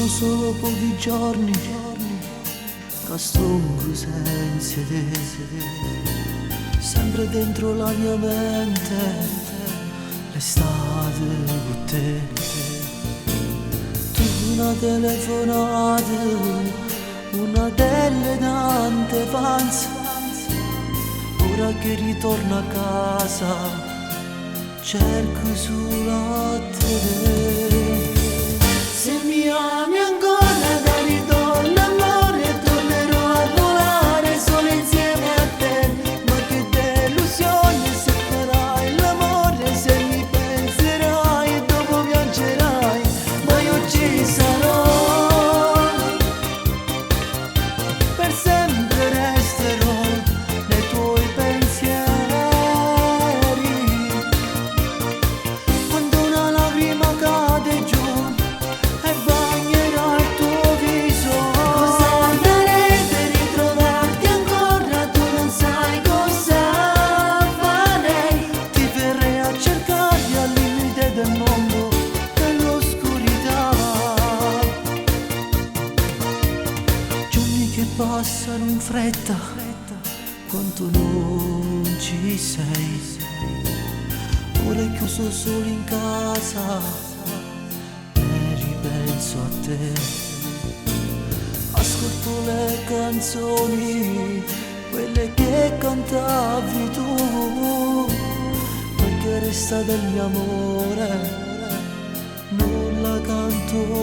Sono solo pochi giorni che stonco senza te, sempre dentro la mia mente, l'estate con te. Tu una telefonata, una delle tante panze, ora che ritorno a casa, cerco solo a te. Se mi ami ancora da ritorno amore, tornerò a volare solo insieme a te. Ma che delusione se farai l'amore, se mi penserai e dopo piangerai, ma io ci sarò, per sempre resterò nei tuoi pensieri. Quando una lacrima cade giù e bagnerà il tuo viso, cosa manderete ritrovarti ancora? Tu non sai cosa farei, ti verrei a cercarti al limite del mondo, nell'oscurità. Giorni che passano in fretta, quanto non ci sei. Ora è chiuso solo in casa e ripenso a te. Ascolto le canzoni, quelle che cantavi tu, quel che resta del mio amore non la canto